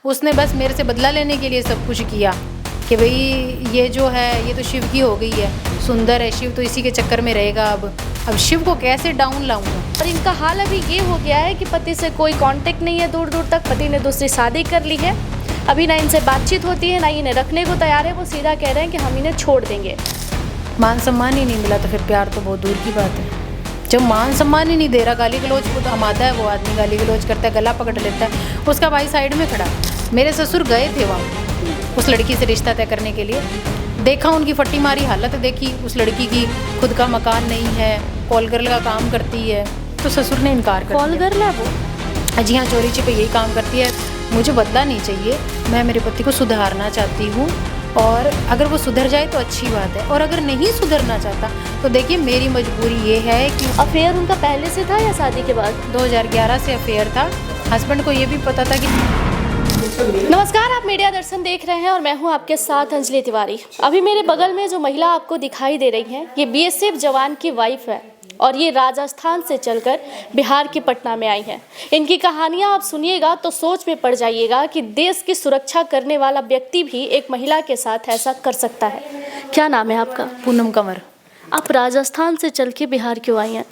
उसने बस मेरे से बदला लेने के लिए सब कुछ किया कि भाई ये जो है ये तो शिव की हो गई है, सुंदर है शिव, तो इसी के चक्कर में रहेगा। अब शिव को कैसे डाउन लाऊंगा। और इनका हाल अभी ये हो गया है कि पति से कोई कांटेक्ट नहीं है दूर दूर तक। पति ने दूसरी शादी कर ली है, अभी ना इनसे बातचीत होती है, ना इन्हें रखने को तैयार है। वो सीधा कह रहे हैं कि हम इन्हें छोड़ देंगे। मान सम्मान ही नहीं मिला तो फिर प्यार तो बहुत दूर की बात है। जब मान सम्मान ही नहीं दे रहा, गाली गलौज को तो हमादा है वो आदमी, गाली गलौज करता है, गला पकड़ लेता है। उसका भाई साइड में खड़ा। मेरे ससुर गए थे वहाँ उस लड़की से रिश्ता तय करने के लिए। देखा उनकी फटी मारी हालत देखी, उस लड़की की खुद का मकान नहीं है, कॉल गर्ल का काम करती है, तो ससुर ने इनकार कर दिया। कॉल गर्ल है वो? जी हाँ, चोरी छिपे यही काम करती है। मुझे बदला नहीं चाहिए, मैं मेरे पति को सुधारना चाहती हूँ, और अगर वो सुधर जाए तो अच्छी बात है, और अगर नहीं सुधरना चाहता तो देखिए मेरी मजबूरी ये है कि अफेयर उनका पहले से था या शादी के बाद? 2011 से अफेयर था। हस्बैंड को ये भी पता था कि। नमस्कार, आप मीडिया दर्शन देख रहे हैं और मैं हूं आपके साथ अंजलि तिवारी। अभी मेरे बगल में जो महिला आपको दिखाई दे रही है, ये बीएसएफ जवान की वाइफ है और ये राजस्थान से चलकर बिहार के पटना में आई है। इनकी कहानियां आप सुनिएगा तो सोच में पड़ जाइएगा कि देश की सुरक्षा करने वाला व्यक्ति भी एक महिला के साथ ऐसा कर सकता है। क्या नाम है आपका? पूनम कंवर। आप राजस्थान से चल के बिहार क्यों आई हैं?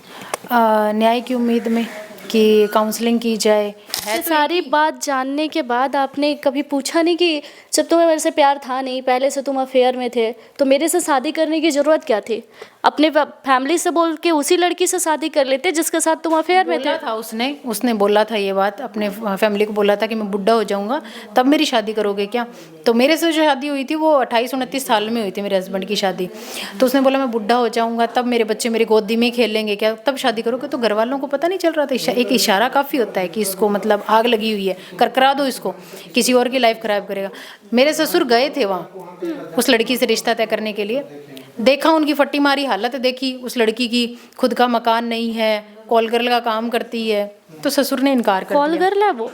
न्याय की उम्मीद में कि काउंसलिंग की जाए। ये सारी बात जानने के बाद आपने कभी पूछा नहीं कि जब तुम्हें मेरे से प्यार था नहीं, पहले से तुम अफेयर में थे, तो मेरे से शादी करने की ज़रूरत क्या थी? अपने फैमिली से बोल के उसी लड़की से शादी कर लेते जिसके साथ तुम अफेयर में थे। था उसने बोला था ये बात, अपने फैमिली को बोला था कि मैं बुढ़ा हो जाऊंगा तब मेरी शादी करोगे क्या। तो मेरे से जो शादी हुई थी वो 28-29 साल में हुई थी मेरे हस्बैंड की शादी। तो उसने बोला मैं बुढ़ा हो जाऊंगा तब मेरे बच्चे मेरी गोदी में खेलेंगे क्या, तब शादी करोगे। तो घर वालों को पता नहीं चल रहा था, एक इशारा काफ़ी होता है कि इसको मतलब आग लगी हुई है, करकरा दो इसको, किसी और की लाइफ खराब करेगा। मेरे ससुर गए थे वहाँ उस लड़की से रिश्ता तय करने के लिए। देखा उनकी फटी मारी हालत देखी, उस लड़की की खुद का मकान नहीं है, कॉल गर्ल का काम करती है, तो ससुर ने इनकार कर दिया। कॉल गर्ल है वो?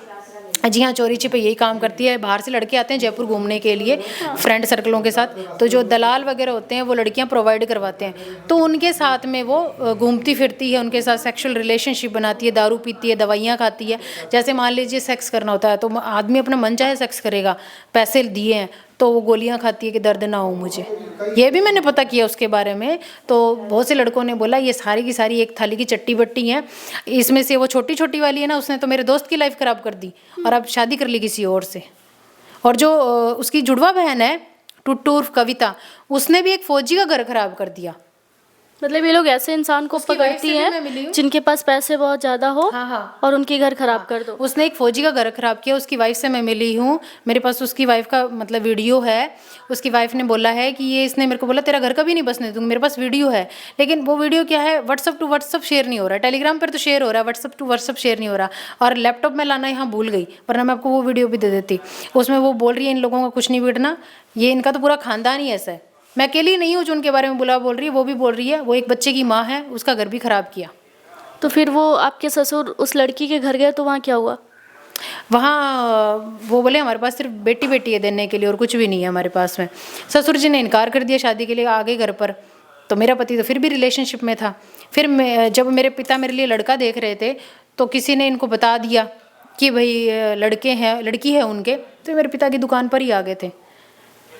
जी हाँ, चोरी छिपे यही काम करती है। बाहर से लड़के आते हैं जयपुर घूमने के लिए फ्रेंड सर्कलों के साथ, तो जो दलाल वगैरह होते हैं वो लड़कियां प्रोवाइड करवाते हैं, तो उनके साथ में वो घूमती फिरती है, उनके साथ सेक्सुअल रिलेशनशिप बनाती है, दारू पीती है, दवाइयाँ खाती है। जैसे मान लीजिए सेक्स करना होता है तो आदमी अपना मन चाहे सेक्स करेगा, पैसे दिए हैं तो वो गोलियां खाती है कि दर्द ना हो मुझे। ये भी मैंने पता किया उसके बारे में। तो बहुत से लड़कों ने बोला ये सारी की सारी एक थाली की चट्टी बट्टी हैं, इसमें से वो छोटी छोटी वाली है ना, उसने तो मेरे दोस्त की लाइफ खराब कर दी और अब शादी कर ली किसी और से। और जो उसकी जुड़वा बहन है टुट्टू उर्फ कविता, उसने भी एक फौजी का घर खराब कर दिया। मतलब ये लोग ऐसे इंसान को पकड़ती हैं जिनके पास पैसे बहुत ज़्यादा हो। हाँ। और उनकी घर खराब कर दो। उसने एक फौजी का घर खराब किया। उसकी वाइफ से मैं मिली हूँ, मेरे पास उसकी वाइफ का मतलब वीडियो है। उसकी वाइफ ने बोला है कि ये इसने मेरे को बोला तेरा घर कभी नहीं बसने दूंगी, मेरे पास वीडियो है। लेकिन वो वीडियो क्या है, व्हाट्सअप टू व्हाट्सअप शेयर नहीं हो रहा है, टेलीग्राम पर तो शेयर हो रहा है, व्हाट्सअप टू व्हाट्सअप शेयर नहीं हो रहा। और लैपटॉप में लाना यहाँ भूल गई, वरना मैं आपको वो वीडियो भी दे देती। उसमें वो बोल रही है इन लोगों का कुछ नहीं बिगड़ना, ये इनका तो पूरा खानदान ही ऐसा है। मैं अकेली नहीं हूँ जो उनके बारे में बुला बोल रही है, वो भी बोल रही है। वो एक बच्चे की माँ है, उसका घर भी खराब किया। तो फिर वो आपके ससुर उस लड़की के घर गए तो वहाँ क्या हुआ? वहाँ वो बोले हमारे पास सिर्फ बेटी बेटी है देने के लिए और कुछ भी नहीं है हमारे पास में। ससुर जी ने इनकार कर दिया शादी के लिए, आ गए घर पर। तो मेरा पति तो फिर भी रिलेशनशिप में था। फिर जब मेरे पिता मेरे लिए लड़का देख रहे थे तो किसी ने इनको बता दिया कि भाई लड़के हैं, लड़की है उनके, तो मेरे पिता की दुकान पर ही आ गए थे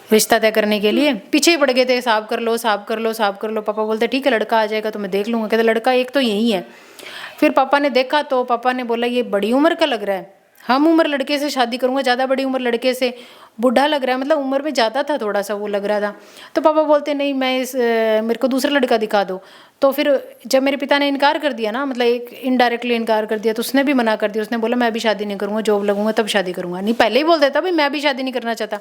रिश्ता तय करने के लिए। पीछे ही पड़ गए थे, साहब कर लो साहब कर लो साहब कर लो। पापा बोलते ठीक है लड़का आ जाएगा तो मैं देख लूँगा। कहते लड़का एक तो यही है। फिर पापा ने देखा तो पापा ने बोला ये बड़ी उम्र का लग रहा है, हम उम्र लड़के से शादी करूँगा, ज़्यादा बड़ी उम्र लड़के से, बूढ़ा लग रहा है, मतलब उम्र में ज़्यादा था, थोड़ा सा वो लग रहा था। तो पापा बोलते नहीं मैं मेरे को दूसरा लड़का दिखा दो। तो फिर जब मेरे पिता ने इनकार कर दिया ना, मतलब एक इनडायरेक्टली इनकार कर दिया, तो उसने भी मना कर दिया। उसने बोला मैं भी शादी नहीं करूँगा, जॉब लगूंगा तब शादी करूँगा। नहीं पहले ही बोल देता भाई मैं भी शादी नहीं करना चाहता।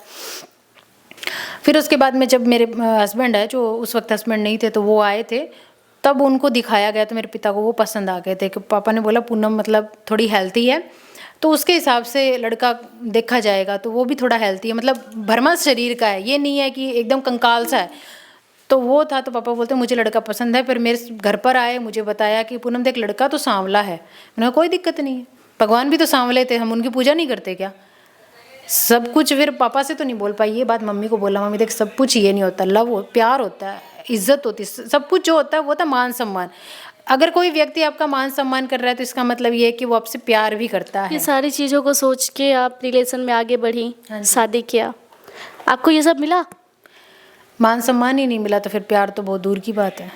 फिर उसके बाद में जब मेरे हस्बैंड है, जो उस वक्त हस्बैंड नहीं थे, तो वो आए थे, तब उनको दिखाया गया तो मेरे पिता को वो पसंद आ गए थे। कि पापा ने बोला पूनम मतलब थोड़ी हेल्थी है तो उसके हिसाब से लड़का देखा जाएगा, तो वो भी थोड़ा हेल्थी है, मतलब भरमा शरीर का है, ये नहीं है कि एकदम कंकाल सा है। तो वो था। तो पापा बोलते मुझे लड़का पसंद है। फिर मेरे घर पर आए, मुझे बताया कि पूनम देख लड़का तो सांवला है। मैंने कोई दिक्कत नहीं है, भगवान भी तो सांवले थे, हम उनकी पूजा नहीं करते क्या, सब कुछ। फिर पापा से तो नहीं बोल पाई ये बात, मम्मी को बोला मम्मी देख सब कुछ ये नहीं होता, लव हो, प्यार होता है, इज्जत होती है, सब कुछ जो होता है वो होता है मान सम्मान। अगर कोई व्यक्ति आपका मान सम्मान कर रहा है तो इसका मतलब ये है कि वो आपसे प्यार भी करता ये है। सारी चीज़ों को सोच के आप रिलेशन में आगे बढ़ी, हाँ जी। शादी किया, आपको ये सब मिला? मान सम्मान ही नहीं मिला तो फिर प्यार तो बहुत दूर की बात है।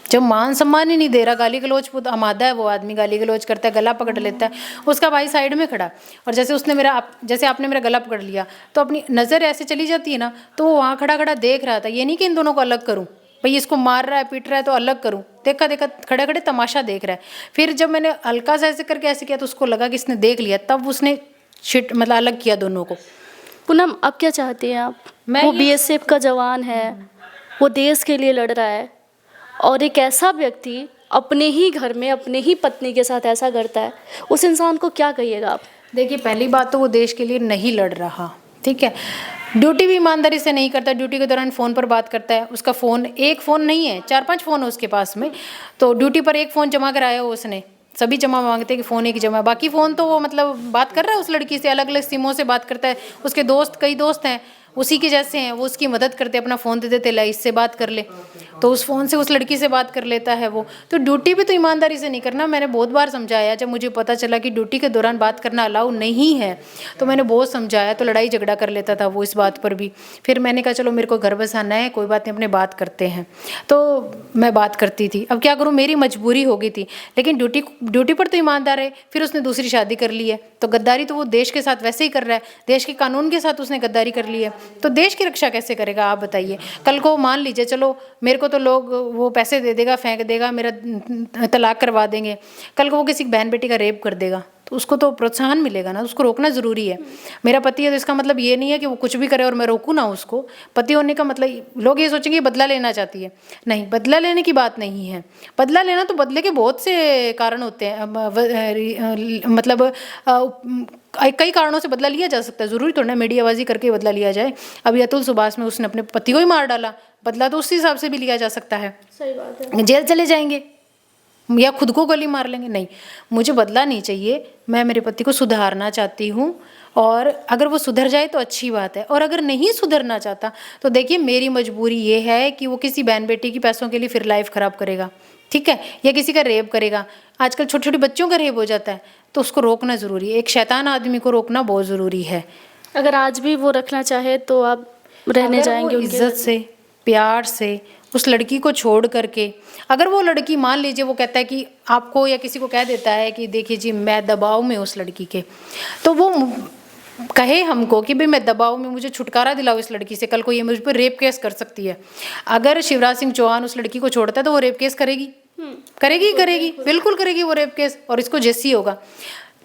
जब मान सम्मान ही नहीं दे रहा, गाली गलौज आमादा है वो आदमी, गाली गलौज करता है, गला पकड़ लेता है, उसका भाई साइड में खड़ा, और जैसे उसने जैसे आपने मेरा गला पकड़ लिया तो अपनी नज़र ऐसे चली जाती है ना, तो वो वहाँ खड़ा खड़ा देख रहा था। ये नहीं कि इन दोनों को अलग करूँ, भाई इसको मार रहा है पीट रहा है तो अलग करूँ, देखा देखा खड़े खड़े तमाशा देख रहा है। फिर जब मैंने हल्का सा ऐसे करके ऐसे किया तो उसको लगा कि इसने देख लिया, तब उसने शिट मतलब अलग किया दोनों को। पूनम, अब क्या चाहती हैं आप? वो बीएसएफ का जवान है, वो देश के लिए लड़ रहा है, और एक ऐसा व्यक्ति अपने ही घर में अपने ही पत्नी के साथ ऐसा करता है, उस इंसान को क्या कहिएगा आप? देखिए, पहली बात तो वो देश के लिए नहीं लड़ रहा, ठीक है। ड्यूटी भी ईमानदारी से नहीं करता, ड्यूटी के दौरान फ़ोन पर बात करता है। उसका फ़ोन एक फ़ोन नहीं है, 4-5 फ़ोन है उसके पास में, तो ड्यूटी पर एक फ़ोन जमा कराया हो उसने। सभी जमा मांगते हैं कि फ़ोन एक ही जमा, बाकी फ़ोन तो वो मतलब बात कर रहा है उस लड़की से, अलग अलग सिमों से बात करता है। उसके दोस्त कई दोस्त हैं उसी के जैसे हैं, वो उसकी मदद करते, अपना फ़ोन दे देते, ला इससे बात कर ले, तो उस फ़ोन से उस लड़की से बात कर लेता है वो। तो ड्यूटी भी तो ईमानदारी से नहीं करना। मैंने बहुत बार समझाया, जब मुझे पता चला कि ड्यूटी के दौरान बात करना अलाउ नहीं है तो मैंने बहुत समझाया, तो लड़ाई झगड़ा कर लेता था वो इस बात पर भी। फिर मैंने कहा चलो मेरे को घर बसाना है, कोई बात नहीं, अपने बात करते हैं, तो मैं बात करती थी। अब क्या करूँ, मेरी मजबूरी हो गई थी, लेकिन ड्यूटी पर तो ईमानदार है। फिर उसने दूसरी शादी कर ली है, तो गद्दारी तो वो देश के साथ वैसे ही कर रहा है, देश के कानून के साथ उसने गद्दारी कर ली है, तो देश की रक्षा कैसे करेगा आप बताइए। कल को मान लीजिए, चलो मेरे को तो लोग वो पैसे दे देगा, फेंक देगा, मेरा तलाक करवा देंगे, कल को वो किसी बहन बेटी का रेप कर देगा तो उसको तो प्रोत्साहन मिलेगा ना, उसको रोकना ज़रूरी है। मेरा पति है तो इसका मतलब ये नहीं है कि वो कुछ भी करे और मैं रोकूँ ना उसको। पति होने का मतलब, लोग ये सोचेंगे बदला लेना चाहती है, नहीं, बदला लेने की बात नहीं है। बदला लेना तो बदले के बहुत से कारण होते हैं, मतलब कई कारणों से बदला लिया जा सकता है, ज़रूरी थोड़ा ना मीडियाबाजी करके बदला लिया जाए। अभी अतुल सुभाष में उसने अपने पति को ही मार डाला, बदला तो उस हिसाब से भी लिया जा सकता है। सही बात है। जेल चले जाएंगे या खुद को गोली मार लेंगे, नहीं, मुझे बदला नहीं चाहिए। मैं मेरे पति को सुधारना चाहती हूँ, और अगर वो सुधर जाए तो अच्छी बात है, और अगर नहीं सुधरना चाहता तो देखिए मेरी मजबूरी ये है कि वो किसी बहन बेटी की पैसों के लिए फिर लाइफ ख़राब करेगा, ठीक है, या किसी का रेप करेगा। आजकल छोटे छोटे बच्चों का रेप हो जाता है, तो उसको रोकना ज़रूरी है। एक शैतान आदमी को रोकना बहुत ज़रूरी है। अगर आज भी वो रखना चाहे तो आप रहने जाएंगे उनके इज्जत से, प्यार से उस लड़की को छोड़ करके। अगर वो लड़की मान लीजिए वो कहता है कि आपको या किसी को कह देता है कि देखिए जी मैं दबाव में उस लड़की के, तो वो कहे हमको कि भाई मैं दबाव में, मुझे छुटकारा दिलाओ इस लड़की से, कल को ये मुझ पर रेप केस कर सकती है। अगर शिवराज सिंह चौहान उस लड़की को छोड़ता है तो वो रेप केस करेगी, करेगी, बिल्कुल करेगी वो रेप केस, और इसको जैसी होगा।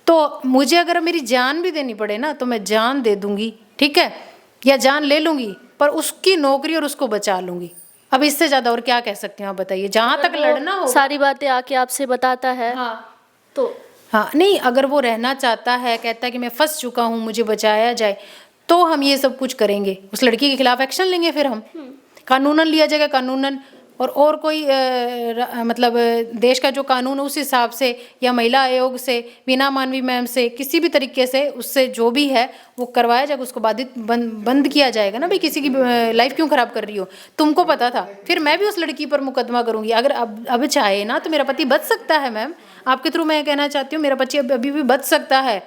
तो मुझे अगर मेरी जान भी देनी पड़े ना तो मैं जान दे दूंगी, ठीक है, या जान ले लूंगी, पर उसकी नौकरी और उसको बचा लूंगी। अब इससे ज्यादा और क्या कह सकते हैं आप बताइए। जहां तक लड़ना हो, सारी बातें आके आपसे बताता है, हाँ तो हाँ, नहीं, अगर वो रहना चाहता है, कहता है कि मैं फंस चुका हूँ, मुझे बचाया जाए, तो हम ये सब कुछ करेंगे, उस लड़की के खिलाफ एक्शन लेंगे, फिर हम कानूनन लिया जाएगा, कानूनन, और कोई मतलब देश का जो कानून है उस हिसाब से, या महिला आयोग से, वीना मानवी मैम से, किसी भी तरीके से उससे जो भी है वो करवाया जाएगा, उसको बाधित बंद किया जाएगा ना। भाई किसी की लाइफ क्यों ख़राब कर रही हो, तुमको पता था, फिर मैं भी उस लड़की पर मुकदमा करूँगी। अगर अब चाहे ना तो मेरा पति बच सकता है मैम, आपके थ्रू मैं कहना चाहती हूँ, मेरा पति अभी भी बच सकता है,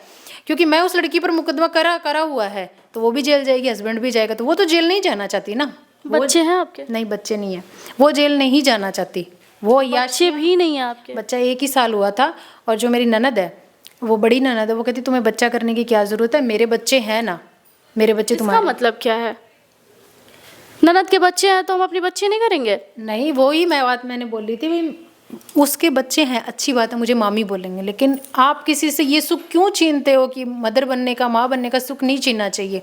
क्योंकि मैं उस लड़की पर मुकदमा करा हुआ है, तो वो भी जेल जाएगी, हस्बैंड भी जाएगा, तो वो तो जेल नहीं जाना चाहती ना। बच्चे हैं आपके? नहीं, बच्चे नहीं है, वो जेल नहीं जाना चाहती, वो बच्चे भी नहीं है आपके? बच्चा 1 ही साल हुआ था। और जो मेरी ननद है, वो बड़ी ननद है, वो कहती तुम्हें बच्चा करने की क्या ज़रूरत है, मेरे बच्चे हैं ना, मेरे बच्चे तुम्हारे। इसका मतलब क्या है? ननद के बच्चे हैं तो हम अपने बच्चे नहीं करेंगे? नहीं, वो ही बात मैंने बोल रही थी, भाई उसके बच्चे हैं, अच्छी बात है, मुझे मामी बोलेंगे, लेकिन आप किसी से ये सुख क्यों छीनते हो कि मदर बनने का, माँ बनने का सुख नहीं छीनना चाहिए।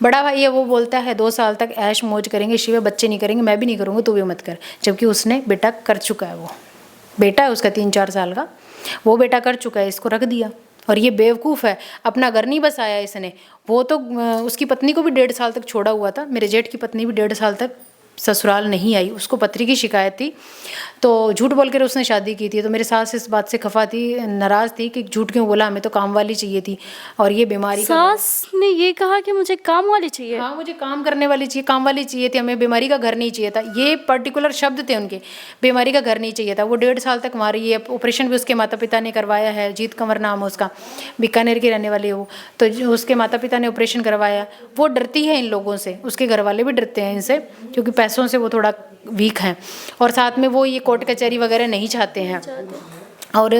बड़ा भाई है, वो बोलता है 2 साल तक ऐश मौज करेंगे, शिवे बच्चे नहीं करेंगे, मैं भी नहीं करूँगा, तू भी मत कर, जबकि उसने बेटा कर चुका है। वो बेटा है उसका 3-4 साल का, वो बेटा कर चुका है, इसको रख दिया। और ये बेवकूफ़ है, अपना घर नहीं बसाया इसने। वो तो उसकी पत्नी को भी 1.5 साल तक छोड़ा हुआ था, मेरे जेठ की पत्नी भी 1.5 साल तक ससुराल नहीं आई, उसको पथरी की शिकायत थी, तो झूठ बोल कर उसने शादी की थी। तो मेरी सास इस बात से खफा थी, नाराज़ थी कि झूठ क्यों बोला, हमें तो काम वाली चाहिए थी और ये बीमारी का सास ने ये कहा कि मुझे काम वाली चाहिए। हाँ, मुझे काम करने वाली चाहिए, काम वाली चाहिए थी, हमें बीमारी का घर नहीं चाहिए था। ये पर्टिकुलर शब्द थे उनके, बीमारी का घर नहीं चाहिए था। वो 1.5 साल तक वहाँ रही है, ऑपरेशन भी उसके माता पिता ने करवाया है, जीत कंवर नाम है उसका, बीकानेर की रहने वाली है वो। तो उसके माता पिता ने ऑपरेशन करवाया। वो डरती है इन लोगों से, उसके घर वाले भी डरते हैं इनसे, क्योंकि पैसों से वो थोड़ा वीक हैं, और साथ में वो ये कोर्ट कचहरी वगैरह नहीं चाहते हैं। और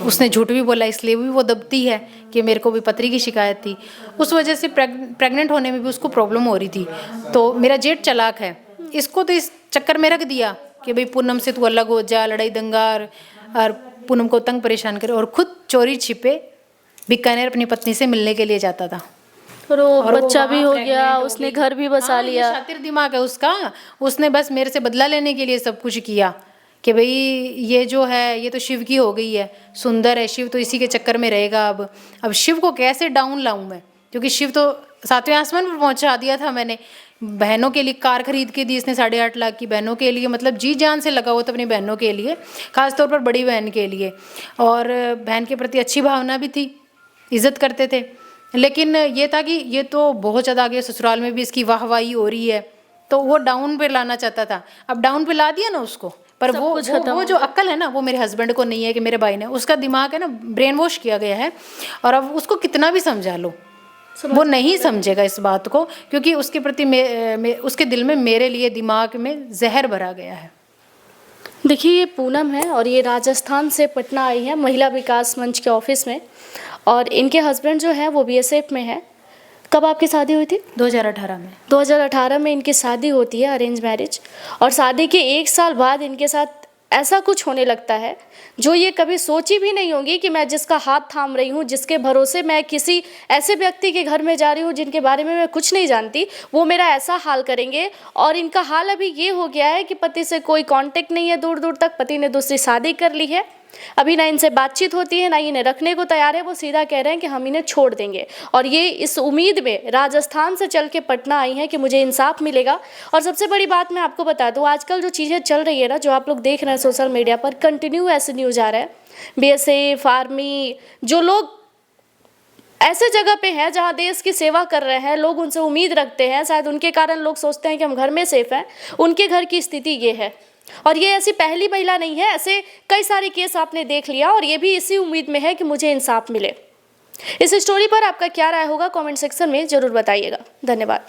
उसने झूठ भी बोला, इसलिए भी वो दबती है कि मेरे को भी पथरी की शिकायत थी। उस वजह से प्रेग्नेंट होने में भी उसको प्रॉब्लम हो रही थी। तो मेरा जेठ चालाक है, इसको तो इस चक्कर में रख दिया कि भाई पूनम से तू अलग हो जा, लड़ाई दंगा, और पूनम को तंग परेशान करे, और खुद चोरी छिपे बीकानेर अपनी पत्नी से मिलने के लिए जाता था। और वो और वो बच्चा भी वहाँ हो pregnant गया, हो उसने गई। घर भी बसा हाँ, ये लिया। शातिर दिमाग है उसका। उसने बस मेरे से बदला लेने के लिए सब कुछ किया कि भाई ये जो है ये तो शिव की हो गई है, सुंदर है शिव, तो इसी के चक्कर में रहेगा। अब शिव को कैसे डाउन लाऊं मैं, क्योंकि शिव तो 7वें आसमान पर पहुंचा दिया था मैंने। बहनों के लिए कार खरीद के दी इसने 8.5 लाख की, बहनों के लिए, मतलब जी जान से लगा हुआ था अपनी बहनों के लिए, खासतौर पर बड़ी बहन के लिए। और बहन के प्रति अच्छी भावना भी थी, इज्जत करते थे। लेकिन ये था कि ये तो बहुत ज़्यादा आगे, ससुराल में भी इसकी वाहवाही हो रही है, तो वो डाउन पे लाना चाहता था। अब डाउन पे ला दिया ना उसको, पर वो जो अक्ल है ना, वो मेरे हस्बैंड को नहीं है कि मेरे भाई ने, उसका दिमाग है ना ब्रेन वॉश किया गया है। और अब उसको कितना भी समझा लो, वो नहीं समझेगा इस बात को, क्योंकि उसके प्रति उसके दिल में, मेरे लिए दिमाग में जहर भरा गया है। देखिए, ये पूनम है और ये राजस्थान से पटना आई है महिला विकास मंच के ऑफिस में, और इनके हस्बैंड जो है वो बीएसएफ में है। कब आपकी शादी हुई थी? 2018 में। 2018 में इनकी शादी होती है, अरेंज मैरिज। और शादी के 1 साल बाद इनके साथ ऐसा कुछ होने लगता है जो ये कभी सोची भी नहीं होंगी कि मैं जिसका हाथ थाम रही हूँ, जिसके भरोसे मैं किसी ऐसे व्यक्ति के घर में जा रही हूँ जिनके बारे में मैं कुछ नहीं जानती, वो मेरा ऐसा हाल करेंगे। और इनका हाल अभी ये हो गया है कि पति से कोई कांटेक्ट नहीं है दूर दूर तक, पति ने दूसरी शादी कर ली है, अभी ना इनसे बातचीत होती है, ना इन्हें रखने को तैयार है, वो सीधा कह रहे हैं कि हम इन्हें छोड़ देंगे। और ये इस उम्मीद में राजस्थान से चल के पटना आई हैं कि मुझे इंसाफ मिलेगा। और सबसे बड़ी बात मैं आपको बता दूं, आजकल जो चीज़ें चल रही है ना, जो आप लोग देख रहे हैं सोशल मीडिया पर, कंटिन्यू ऐसे न्यूज़ आ रहा है, बीएसएफ, आर्मी, जो लोग ऐसे जगह पे हैं जहाँ देश की सेवा कर रहे हैं, लोग उनसे उम्मीद रखते हैं, शायद उनके कारण लोग सोचते हैं कि हम घर में सेफ हैं, उनके घर की स्थिति ये है। और ये ऐसी पहली महिला नहीं है, ऐसे कई सारे केस आपने देख लिया, और ये भी इसी उम्मीद में है कि मुझे इंसाफ मिले। इस स्टोरी पर आपका क्या राय होगा, कमेंट सेक्शन में ज़रूर बताइएगा। धन्यवाद।